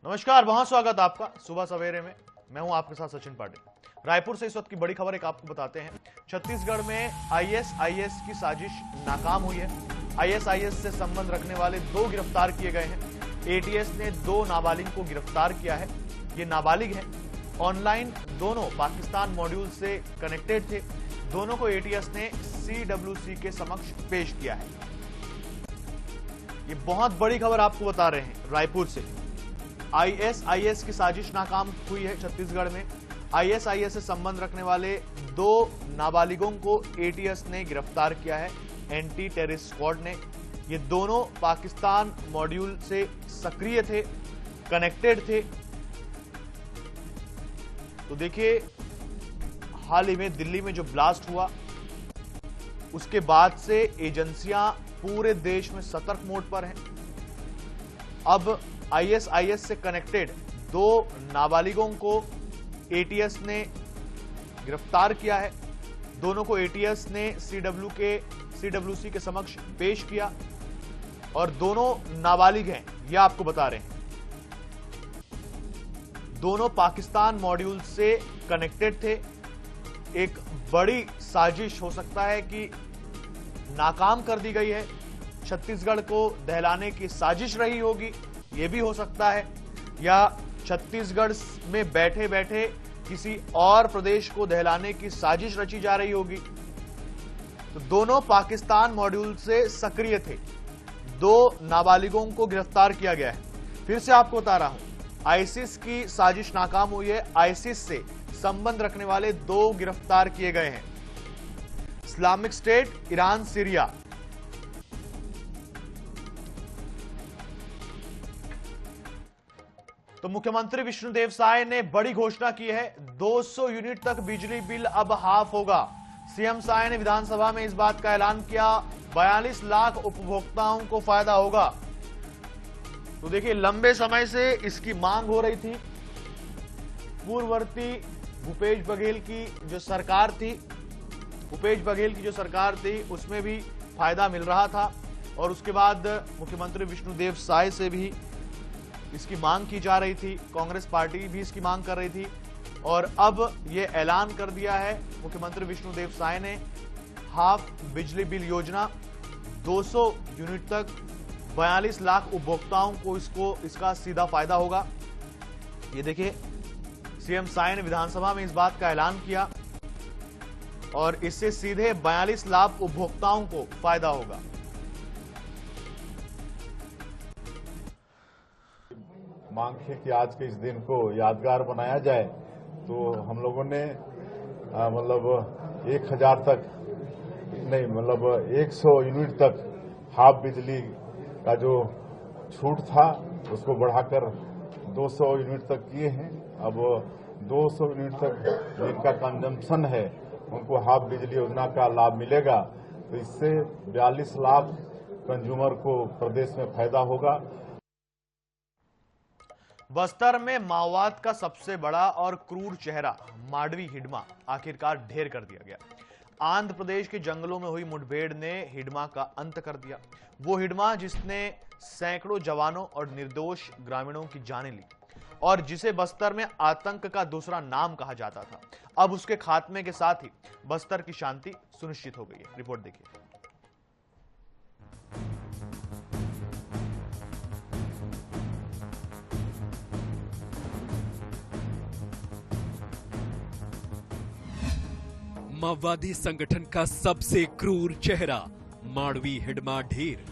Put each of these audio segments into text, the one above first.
नमस्कार, बहुत स्वागत आपका सुबह सवेरे में। मैं हूं आपके साथ सचिन पाटिल। रायपुर से इस वक्त की बड़ी खबर एक आपको बताते हैं। छत्तीसगढ़ में आईएसआईएस की साजिश नाकाम हुई है। आईएसआईएस से संबंध रखने वाले 2 गिरफ्तार किए गए हैं। एटीएस ने 2 नाबालिग को गिरफ्तार किया है। ये नाबालिग हैं, ऑनलाइन दोनों पाकिस्तान मॉड्यूल से कनेक्टेड थे। दोनों को एटीएस ने सीडब्ल्यूसी के समक्ष पेश किया है। ये बहुत बड़ी खबर आपको बता रहे हैं रायपुर से। आईएसआईएस की साजिश नाकाम हुई है छत्तीसगढ़ में। आईएसआईएस से संबंध रखने वाले 2 नाबालिगों को एटीएस ने गिरफ्तार किया है, एंटी टेररिस्ट स्क्वाड ने। ये दोनों पाकिस्तान मॉड्यूल से सक्रिय थे, कनेक्टेड थे। तो देखिए, हाल ही में दिल्ली में जो ब्लास्ट हुआ उसके बाद से एजेंसियां पूरे देश में सतर्क मोड पर हैं। अब आईएसआईएस से कनेक्टेड 2 नाबालिगों को एटीएस ने गिरफ्तार किया है। दोनों को एटीएस ने सीडब्ल्यूसी के समक्ष पेश किया और दोनों नाबालिग हैं, यह आपको बता रहे हैं। दोनों पाकिस्तान मॉड्यूल से कनेक्टेड थे। एक बड़ी साजिश हो सकता है कि नाकाम कर दी गई है। छत्तीसगढ़ को दहलाने की साजिश रही होगी, यह भी हो सकता है, या छत्तीसगढ़ में बैठे बैठे किसी और प्रदेश को दहलाने की साजिश रची जा रही होगी। तो दोनों पाकिस्तान मॉड्यूल से सक्रिय थे। 2 नाबालिगों को गिरफ्तार किया गया है। फिर से आपको बता रहा हूं, आईसिस की साजिश नाकाम हुई है। आईसिस से संबंध रखने वाले 2 गिरफ्तार किए गए हैं। Islamic state, Iran, Syria. तो मुख्यमंत्री विष्णुदेव साय ने बड़ी घोषणा की है। 200 यूनिट तक बिजली बिल अब हाफ होगा। सीएम साय ने विधानसभा में इस बात का ऐलान किया। 42 लाख उपभोक्ताओं को फायदा होगा। तो देखिए, लंबे समय से इसकी मांग हो रही थी। पूर्ववर्ती भूपेश बघेल की जो सरकार थी उसमें भी फायदा मिल रहा था और उसके बाद मुख्यमंत्री विष्णुदेव साय से भी इसकी मांग की जा रही थी। कांग्रेस पार्टी भी इसकी मांग कर रही थी और अब यह ऐलान कर दिया है मुख्यमंत्री विष्णुदेव साय ने। हाफ बिजली बिल योजना, 200 यूनिट तक 42 लाख उपभोक्ताओं को इसका सीधा फायदा होगा। ये देखिए, सीएम साय ने विधानसभा में इस बात का ऐलान किया और इससे सीधे 42 लाख उपभोक्ताओं को फायदा होगा। मांग है कि आज के इस दिन को यादगार बनाया जाए, तो हम लोगों ने 1000 तक नहीं 100 यूनिट तक हाफ बिजली का जो छूट था उसको बढ़ाकर 200 यूनिट तक किए हैं। अब 200 यूनिट तक जिनका कंजम्पशन है उनको हाफ बिजली योजना का लाभ मिलेगा। तो इससे 42 लाख कंज्यूमर को प्रदेश में फायदा होगा। बस्तर में माओवाद का सबसे बड़ा और क्रूर चेहरा माडवी हिडमा आखिरकार ढेर कर दिया गया। आंध्र प्रदेश के जंगलों में हुई मुठभेड़ ने हिडमा का अंत कर दिया। वो हिडमा जिसने सैकड़ों जवानों और निर्दोष ग्रामीणों की जानें ली और जिसे बस्तर में आतंक का दूसरा नाम कहा जाता था, अब उसके खात्मे के साथ ही बस्तर की शांति सुनिश्चित हो गई है। रिपोर्ट देखिए। माओवादी संगठन का सबसे क्रूर चेहरा माडवी हिडमा ढेर।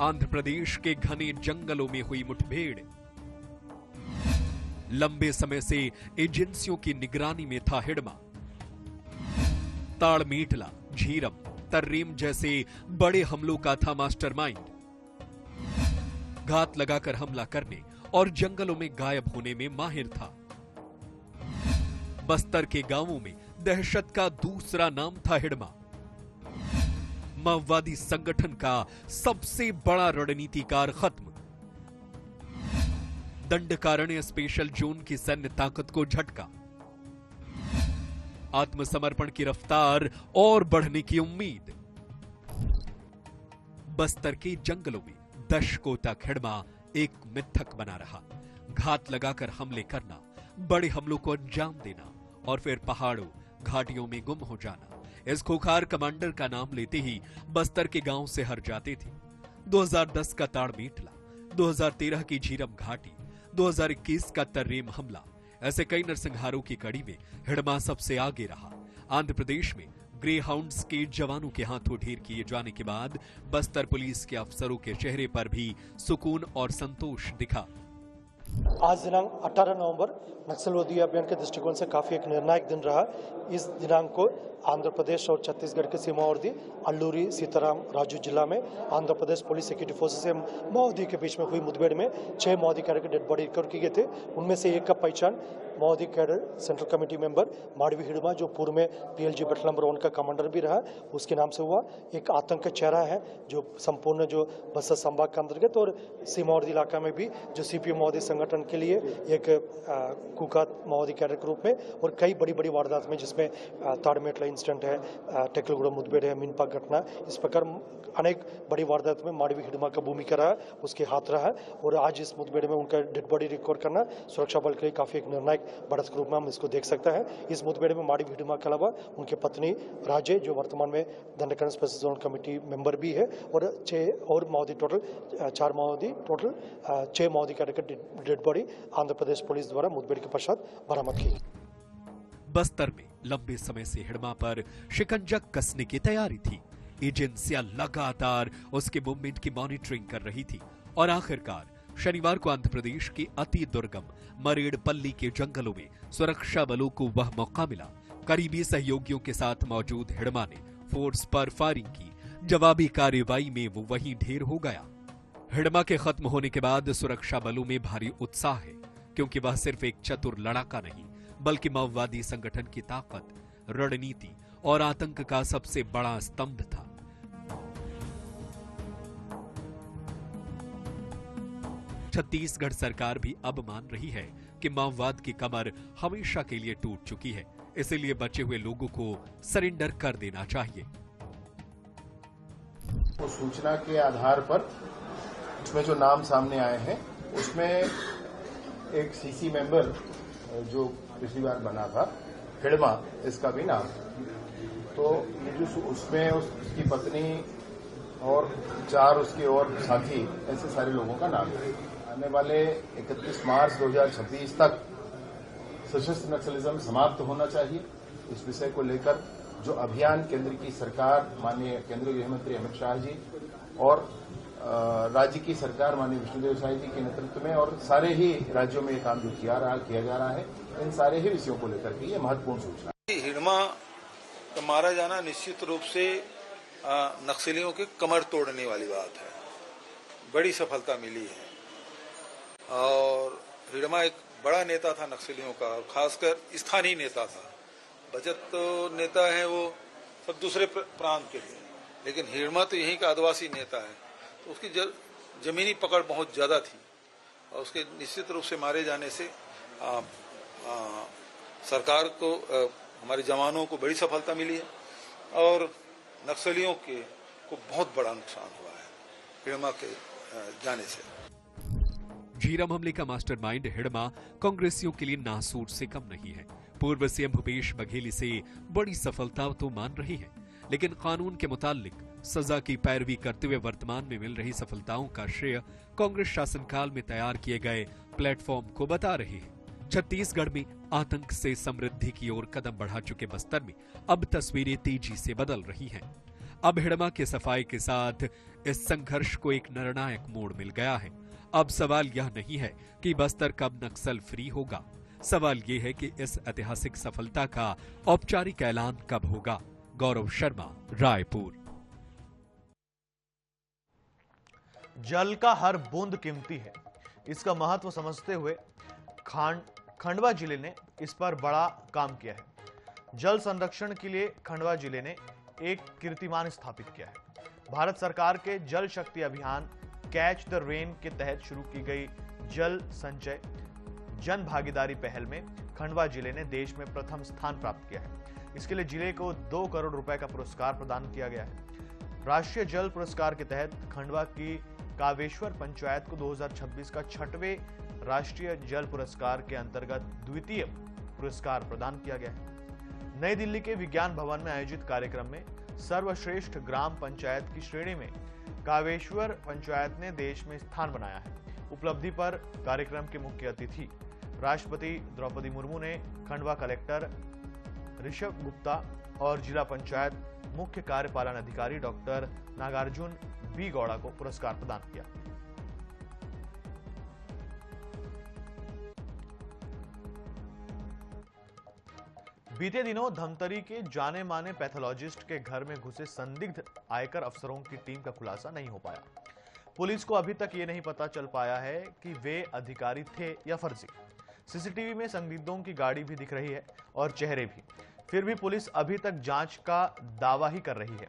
आंध्र प्रदेश के घने जंगलों में हुई मुठभेड़। लंबे समय से एजेंसियों की निगरानी में था हिडमा। ताड़मेटला, झीरम, तर्रेम जैसे बड़े हमलों का था मास्टरमाइंड। घात लगाकर हमला करने और जंगलों में गायब होने में माहिर था। बस्तर के गांवों में दहशत का दूसरा नाम था हिडमा। माओवादी संगठन का सबसे बड़ा रणनीतिकार खत्म। दंडकारण्य स्पेशल जोन की सैन्य ताकत को झटका। आत्मसमर्पण की रफ्तार और बढ़ने की उम्मीद। बस्तर के जंगलों में दशकों तक हिडमा एक मिथक बना रहा। घात लगाकर हमले करना, बड़े हमलों को अंजाम देना और फिर पहाड़ों घाटियों में गुम हो जाना। इस खूंखार कमांडर का नाम लेते ही बस्तर के गांव से हर जाते थे। 2010 का ताड़ मीटला, 2013 की झीरम घाटी, 2021 का तर्रेम हमला, ऐसे कई नरसंहारों की कड़ी में हिडमा सबसे आगे रहा। आंध्र प्रदेश में ग्रे हाउंड्स के जवानों के हाथों ढेर किए जाने के बाद बस्तर पुलिस के अफसरों के चेहरे पर भी सुकून और संतोष दिखा। आज दिनांक 18 नवंबर नक्सलवादी अभियान के दृष्टिकोण से काफी एक निर्णायक दिन रहा। इस दिनांक को आंध्र प्रदेश और छत्तीसगढ़ के सीमावर्ती अल्लूरी सीताराम राजू जिला में Andhra Pradesh police security forces से माओवादी के बीच में हुई मुठभेड़ में 6 माओवादी कैडर के डेड बॉडी रिकवर किए गए थे। उनमें से एक का पहचान माओवादी cadre central committee member Madvi Hidma, जो पूर्व में PLG बटालियन नंबर 1 का कमांडर भी रहा, उसके नाम से हुआ। एक आतंक का चेहरा है जो संपूर्ण जो बस्तर संभाग के अंतर्गत और सीमावर्ती इलाका में भी जो CPM माओवादी संगठन के लिए एक कुख्यात माओवादी कैडर के रूप में और कई बड़ी बड़ी वारदात में, जिसमें ताड़मेटला इंसिडेंट है, टेकलगुड़ा मुठभेड़ है, मीनपाक घटना, इस प्रकार अनेक बड़ी वारदात में माडवी हिडमा का भूमिका रहा, उसके हाथ रहा। और आज इस मुठभेड़ में उनका डेड बॉडी रिकवर करना सुरक्षा बल के लिए काफी एक निर्णायक बढ़त के रूप में हम इसको देख सकते हैं। इस मुठभेड़ में माडवी हिडमा के अलावा उनकी पत्नी राजे, जो वर्तमान में Dandakaranya special zone committee member भी है, और 6 और माओवादी टोटल 4 माओवादी टोटल 6 माओवादी कैडर का dead body Andhra Pradesh police द्वारा मुठभेड़ के पश्चात बरामद की। बस्तर में लंबे समय से हिडमा पर शिकंजा कसने की तैयारी थी। एजेंसियां लगातार उसके मूवमेंट की मॉनिटरिंग कर रही थी और आखिरकार शनिवार को आंध्र प्रदेश के अति दुर्गम मरेडपल्ली के जंगलों में सुरक्षा बलों को वह मौका मिला। करीबी सहयोगियों के साथ मौजूद हिडमा ने फोर्स पर फायरिंग की। जवाबी कार्रवाई में वो वहीं ढेर हो गया। हिडमा के खत्म होने के बाद सुरक्षा बलों में भारी उत्साह है, क्योंकि वह सिर्फ एक चतुर लड़ाका नहीं, बल्कि माओवादी संगठन की ताकत, रणनीति और आतंक का सबसे बड़ा स्तंभ था। छत्तीसगढ़ सरकार भी अब मान रही है कि माओवाद की कमर हमेशा के लिए टूट चुकी है, इसलिए बचे हुए लोगों को सरेंडर कर देना चाहिए। तो सूचना के आधार पर उसमें जो नाम सामने आए हैं, उसमें एक CC मेंबर जो पिछली बार बना था, हिडमा, इसका भी नाम। तो ये जो उसमें उसकी पत्नी और 4 उसके और साथी, ऐसे सारे लोगों का नाम है। आने वाले 31 मार्च 2026 तक सशस्त्र नक्सलिज्म समाप्त होना चाहिए। इस विषय को लेकर जो अभियान केंद्र की सरकार, माननीय केंद्रीय गृह मंत्री अमित शाह जी और राज्य की सरकार माननीय विष्णुदेव साय जी के नेतृत्व में और सारे ही राज्यों में ये काम जो किया जा रहा है, इन सारे ही विषयों को लेकर के ये महत्वपूर्ण सूचना है। हिडमा का मारा जाना निश्चित रूप से नक्सलियों के कमर तोड़ने वाली बात है। बड़ी सफलता मिली है और हिडमा एक बड़ा नेता था नक्सलियों का, खासकर स्थानीय नेता था। बचत तो नेता है वो सब दूसरे प्रांत के थे, लेकिन हिडमा तो यहीं का आदिवासी नेता है, तो उसकी जमीनी पकड़ बहुत ज्यादा थी और उसके निश्चित रूप से मारे जाने से सरकार को, हमारे जवानों को बड़ी सफलता मिली है और नक्सलियों को बहुत बड़ा नुकसान हुआ है हिडमा के जाने से। झीरम हमले का मास्टरमाइंड हिडमा कांग्रेसियों के लिए नासूर से कम नहीं है। पूर्व CM भूपेश बघेल इसे बड़ी सफलता तो मान रही है, लेकिन कानून के मुताबिक सजा की पैरवी करते हुए वर्तमान में मिल रही सफलताओं का श्रेय कांग्रेस शासनकाल में तैयार किए गए प्लेटफॉर्म को बता रहे हैं। छत्तीसगढ़ में आतंक से समृद्धि की ओर कदम बढ़ा चुके बस्तर में अब तस्वीरें तेजी से बदल रही हैं। अब हिडमा के सफाई के साथ इस संघर्ष को एक निर्णायक मोड़ मिल गया है। अब सवाल यह नहीं है कि बस्तर कब नक्सल फ्री होगा, सवाल यह है कि इस ऐतिहासिक सफलता का औपचारिक ऐलान कब होगा। गौरव शर्मा, रायपुर। जल का हर बूंद कीमती है, इसका महत्व समझते हुए खंडवा जिले ने इस पर बड़ा काम किया है। जल संरक्षण के लिए खंडवा जिले ने एक कीर्तिमान स्थापित किया है। भारत सरकार के जल शक्ति अभियान कैच द रेन के तहत शुरू की गई जल संचय जन भागीदारी पहल में खंडवा जिले ने देश में प्रथम स्थान प्राप्त किया है। इसके लिए जिले को 2 करोड़ रुपए का पुरस्कार प्रदान किया गया है। राष्ट्रीय जल पुरस्कार के तहत खंडवा की कावेश्वर पंचायत को 2026 का 6वें राष्ट्रीय जल पुरस्कार के अंतर्गत द्वितीय पुरस्कार प्रदान किया गया है। नई दिल्ली के विज्ञान भवन में आयोजित कार्यक्रम में सर्वश्रेष्ठ ग्राम पंचायत की श्रेणी में कावेश्वर पंचायत ने देश में स्थान बनाया है। उपलब्धि पर कार्यक्रम के मुख्य अतिथि राष्ट्रपति द्रौपदी मुर्मू ने खंडवा कलेक्टर ऋषभ गुप्ता और जिला पंचायत मुख्य कार्यपालन अधिकारी डॉक्टर नागार्जुन बी गौड़ा को पुरस्कार प्रदान किया। बीते दिनों धमतरी के जाने माने पैथोलॉजिस्ट के घर में घुसे संदिग्ध आयकर अफसरों की टीम का खुलासा नहीं हो पाया। पुलिस को अभी तक ये नहीं पता चल पाया है कि वे अधिकारी थे या फर्जी। सीसीटीवी में संदिग्धों की गाड़ी भी दिख रही है और चेहरे भी, फिर भी पुलिस अभी तक जांच का दावा ही कर रही है।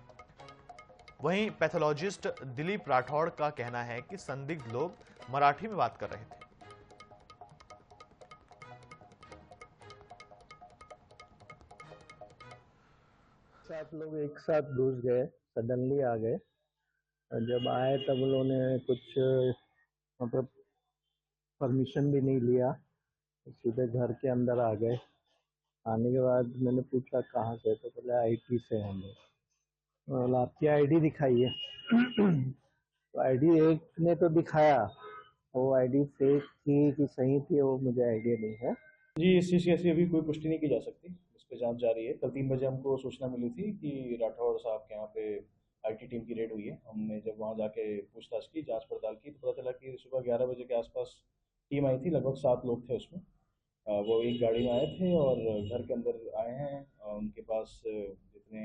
वहीं पैथोलॉजिस्ट दिलीप राठौड़ का कहना है कि संदिग्ध लोग मराठी में बात कर रहे थे। सात लोग एक साथ घुस गए, सडनली आ गए। जब आए तब उन्होंने कुछ मतलब परमिशन भी नहीं लिया, सीधे घर के अंदर आ गए। आने के बाद मैंने पूछा कहाँ से, तो बोले आईटी से हम। बोला आपकी आईडी दिखाइए। तो आईडी एक ने तो दिखाया, वो आईडी फेक थी कि सही थी वो मुझे आइडिया नहीं है। जी, इस चीज़ की ऐसी अभी कोई पुष्टि नहीं की जा सकती, इस पर जांच जारी है। कल 3 बजे हमको सूचना मिली थी कि राठौड़ साहब के यहाँ पे आईटी टीम की रेड हुई है। हमने जब वहाँ जाके पूछताछ की, जांच पड़ताल की, तो पता चला कि सुबह 11 बजे के आसपास टीम आई थी। लगभग 7 लोग थे उसमें। वो एक गाड़ी में आए थे और घर के अंदर आए हैं। उनके पास जितने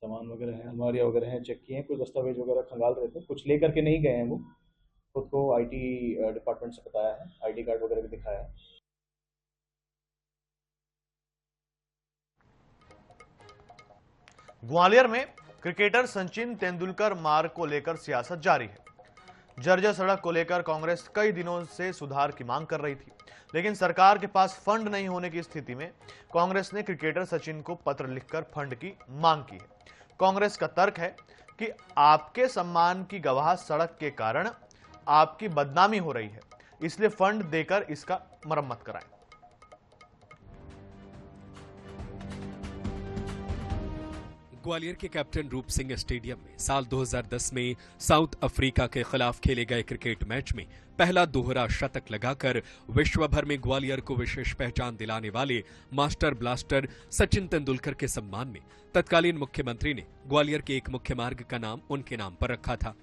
सामान वगैरह हैं, अलमारियाँ वगैरह हैं, चेक किए हैं। कोई दस्तावेज वगैरह खंगाल रहे थे, कुछ लेकर के नहीं गए हैं। वो खुद को आईटी डिपार्टमेंट से बताया है, आईडी कार्ड वगैरह भी दिखाया है। ग्वालियर में क्रिकेटर सचिन तेंदुलकर मार्ग को लेकर सियासत जारी है। जर्जर सड़क को लेकर कांग्रेस कई दिनों से सुधार की मांग कर रही थी, लेकिन सरकार के पास फंड नहीं होने की स्थिति में कांग्रेस ने क्रिकेटर सचिन को पत्र लिखकर फंड की मांग की है। कांग्रेस का तर्क है कि आपके सम्मान की गवाह सड़क के कारण आपकी बदनामी हो रही है, इसलिए फंड देकर इसका मरम्मत कराएं। ग्वालियर के कैप्टन रूप सिंह स्टेडियम में साल 2010 में साउथ अफ्रीका के खिलाफ खेले गए क्रिकेट मैच में पहला दोहरा शतक लगाकर विश्व भर में ग्वालियर को विशेष पहचान दिलाने वाले मास्टर ब्लास्टर सचिन तेंदुलकर के सम्मान में तत्कालीन मुख्यमंत्री ने ग्वालियर के एक मुख्य मार्ग का नाम उनके नाम पर रखा था।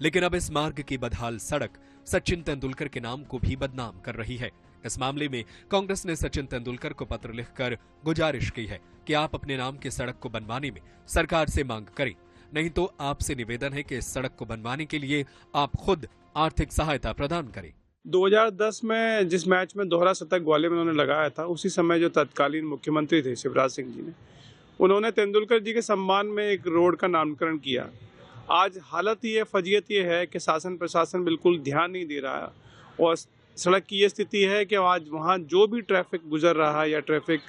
लेकिन अब इस मार्ग की बदहाल सड़क सचिन तेंदुलकर के नाम को भी बदनाम कर रही है। इस मामले में कांग्रेस ने सचिन तेंदुलकर को पत्र लिखकर गुजारिश की है कि आप अपने नाम की सड़क को बनवाने में सरकार से मांग करें, नहीं तो आपसे निवेदन है कि इस सड़क को बनवाने के लिए आप खुद आर्थिक सहायता प्रदान करें। 2010 में जिस मैच में दोहरा शतक ग्वालियर में उन्होंने लगाया था, उसी समय जो तत्कालीन मुख्यमंत्री थे शिवराज सिंह जी ने, उन्होंने तेंदुलकर जी के सम्मान में एक रोड का नामकरण किया। आज हालत ये फजीयत ये है कि शासन प्रशासन बिल्कुल ध्यान नहीं दे रहा है और सड़क की ये स्थिति है कि आज वहाँ जो भी ट्रैफिक गुजर रहा है या ट्रैफिक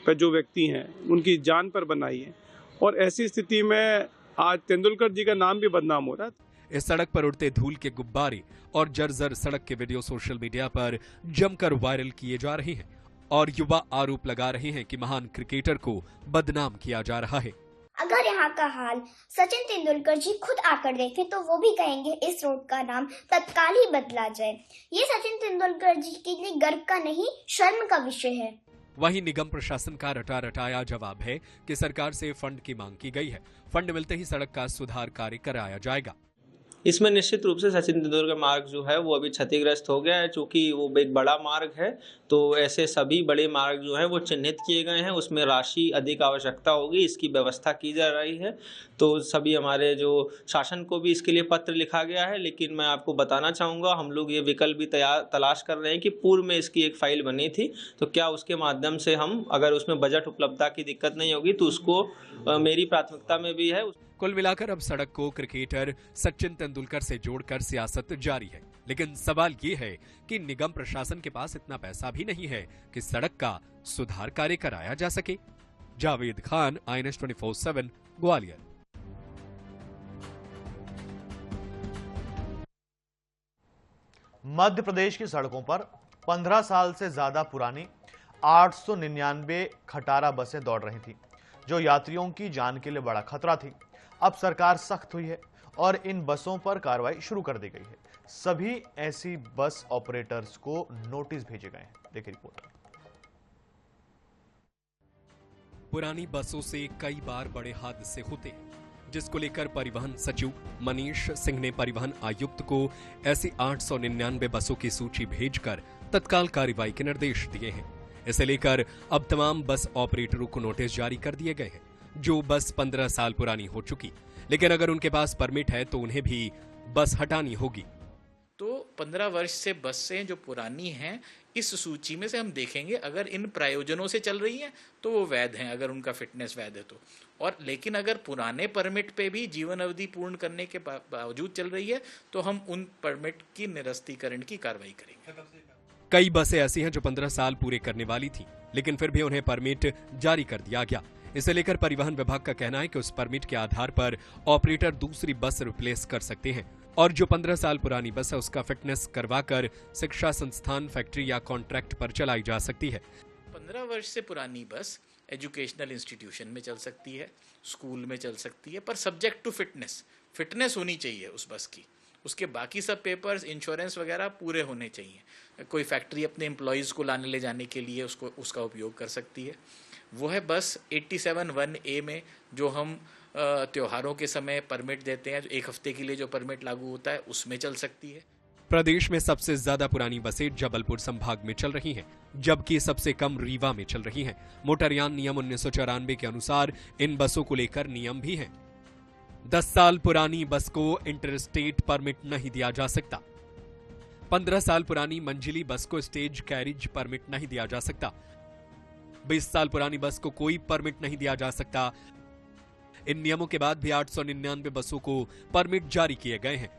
पर जो व्यक्ति हैं उनकी जान पर बनाई है, और ऐसी स्थिति में आज तेंदुलकर जी का नाम भी बदनाम हो रहा है। इस सड़क पर उड़ते धूल के गुब्बारे और जर्जर सड़क के वीडियो सोशल मीडिया पर जमकर वायरल किए जा रहे हैं और युवा आरोप लगा रहे हैं कि महान क्रिकेटर को बदनाम किया जा रहा है। अगर यहाँ का हाल सचिन तेंदुलकर जी खुद आकर देखें तो वो भी कहेंगे इस रोड का नाम तत्काल ही बदला जाए। ये सचिन तेंदुलकर जी के लिए गर्व का नहीं, शर्म का विषय है। वहीं निगम प्रशासन का रटा रटाया जवाब है कि सरकार से फंड की मांग की गई है, फंड मिलते ही सड़क का सुधार कार्य कराया जाएगा। इसमें निश्चित रूप से सचिन तेंदुलकर मार्ग जो है वो अभी क्षतिग्रस्त हो गया है, चूंकि वो एक बड़ा मार्ग है, तो ऐसे सभी बड़े मार्ग जो है वो चिन्हित किए गए हैं, उसमें राशि अधिक आवश्यकता होगी, इसकी व्यवस्था की जा रही है। तो सभी हमारे जो शासन को भी इसके लिए पत्र लिखा गया है, लेकिन मैं आपको बताना चाहूँगा हम लोग ये विकल्प भी तलाश कर रहे हैं कि पूर्व में इसकी एक फाइल बनी थी, तो क्या उसके माध्यम से हम अगर उसमें बजट उपलब्धता की दिक्कत नहीं होगी तो उसको मेरी प्राथमिकता में भी है। कुल मिलाकर अब सड़क को क्रिकेटर सचिन तेंदुलकर से जोड़कर सियासत जारी है, लेकिन सवाल ये है कि निगम प्रशासन के पास इतना पैसा भी नहीं है कि सड़क का सुधार कार्य कराया जा सके। जावेद खान, INS 24/7 ग्वालियर। मध्य प्रदेश की सड़कों पर 15 साल से ज्यादा पुरानी 899 खटारा बसें दौड़ रही थी, जो यात्रियों की जान के लिए बड़ा खतरा थी। अब सरकार सख्त हुई है और इन बसों पर कार्रवाई शुरू कर दी गई है। सभी ऐसी बस ऑपरेटर्स को नोटिस भेजे गए हैं। देखिए रिपोर्ट। पुरानी बसों से कई बार बड़े हादसे होते हैं, जिसको लेकर परिवहन सचिव मनीष सिंह ने परिवहन आयुक्त को ऐसी 899 बसों की सूची भेजकर तत्काल कार्रवाई के निर्देश दिए हैं। इसे लेकर अब तमाम बस ऑपरेटरों को नोटिस जारी कर दिए गए हैं, जो बस 15 साल पुरानी हो चुकी, लेकिन अगर उनके पास परमिट है तो उन्हें भी बस हटानी होगी। तो 15 वर्ष से बसें जो पुरानी हैं, इस सूची में से हम देखेंगे अगर इन प्रायोजनों से चल रही हैं तो वो वैध हैं, अगर उनका फिटनेस वैध है तो। और लेकिन अगर पुराने परमिट पे भी जीवन अवधि पूर्ण करने के बावजूद चल रही है तो हम उन परमिट की निरस्तीकरण की कार्रवाई करेंगे। कई बसें ऐसी हैं जो 15 साल पूरे करने वाली थी, लेकिन फिर भी उन्हें परमिट जारी कर दिया गया। इसे लेकर परिवहन विभाग का कहना है कि उस परमिट के आधार पर ऑपरेटर दूसरी बस रिप्लेस कर सकते हैं और जो 15 साल पुरानी बस है उसका फिटनेस करवाकर शिक्षा संस्थान, फैक्ट्री या कॉन्ट्रैक्ट पर चलाई जा सकती है। 15 वर्ष से पुरानी बस एजुकेशनल इंस्टीट्यूशन में चल सकती है, स्कूल में चल सकती है, पर सब्जेक्ट टू फिटनेस होनी चाहिए उस बस की। उसके बाकी सब पेपर्स, इंश्योरेंस वगैरह पूरे होने चाहिए। कोई फैक्ट्री अपने एम्प्लॉयज़ को लाने ले जाने के लिए उसका उपयोग कर सकती है। वो है बस 87(1)A में जो हम त्योहारों के समय परमिट देते हैं, जो 1 हफ्ते के लिए जो परमिट लागू होता है, उसमें चल सकती है। प्रदेश में सबसे ज्यादा पुरानी बसें जबलपुर संभाग में चल रही हैं, जबकि सबसे कम रीवा में चल रही हैं। मोटरयान नियम 1994 के अनुसार इन बसों को लेकर नियम भी हैं। 10 साल पुरानी बस को इंटरस्टेट परमिट नहीं दिया जा सकता। 15 साल पुरानी मंजिली बस को स्टेज कैरिज परमिट नहीं दिया जा सकता। 20 साल पुरानी बस को कोई परमिट नहीं दिया जा सकता। इन नियमों के बाद भी 899 बसों को परमिट जारी किए गए हैं।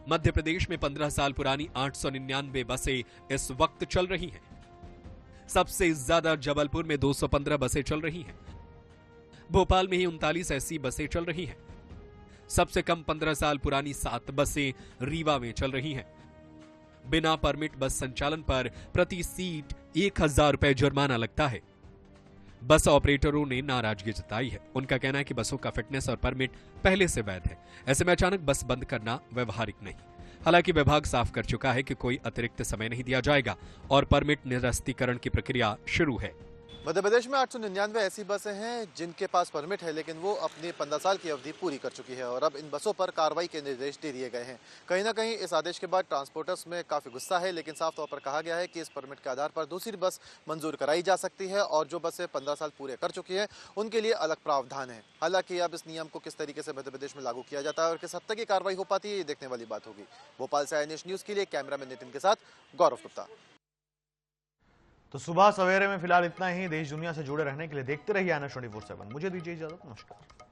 मध्य प्रदेश में 15 साल पुरानी 899 बसें इस वक्त चल रही हैं। सबसे ज्यादा जबलपुर में 215 बसें चल रही हैं। भोपाल में ही 39 ऐसी बसें चल रही हैं। सबसे कम 15 साल पुरानी 7 बसें रीवा में चल रही हैं। बिना परमिट बस संचालन पर प्रति सीट 1000 रुपए जुर्माना लगता है। बस ऑपरेटरों ने नाराजगी जताई है। उनका कहना है कि बसों का फिटनेस और परमिट पहले से वैध है, ऐसे में अचानक बस बंद करना व्यवहारिक नहीं। हालांकि विभाग साफ कर चुका है कि कोई अतिरिक्त समय नहीं दिया जाएगा और परमिट निरस्तीकरण की प्रक्रिया शुरू है। मध्य प्रदेश में 899 ऐसी बसें हैं जिनके पास परमिट है, लेकिन वो अपनी 15 साल की अवधि पूरी कर चुकी है और अब इन बसों पर कार्रवाई के निर्देश दे दिए गए हैं। कहीं ना कहीं इस आदेश के बाद ट्रांसपोर्टर्स में काफ़ी गुस्सा है, लेकिन साफ तौर पर कहा गया है कि इस परमिट के आधार पर दूसरी बस मंजूर कराई जा सकती है और जो बसें 15 साल पूरे कर चुकी हैं उनके लिए अलग प्रावधान है। हालांकि अब इस नियम को किस तरीके से मध्य प्रदेश में लागू किया जाता है और किस हद तक की कार्रवाई हो पाती है, ये देखने वाली बात होगी। भोपाल से INH न्यूज़ के लिए कैमरामैन नितिन के साथ गौरव गुप्ता। तो सुबह सवेरे में फिलहाल इतना ही। देश दुनिया से जुड़े रहने के लिए देखते रहिए INH 24/7। मुझे दीजिए इजाजत। नमस्कार।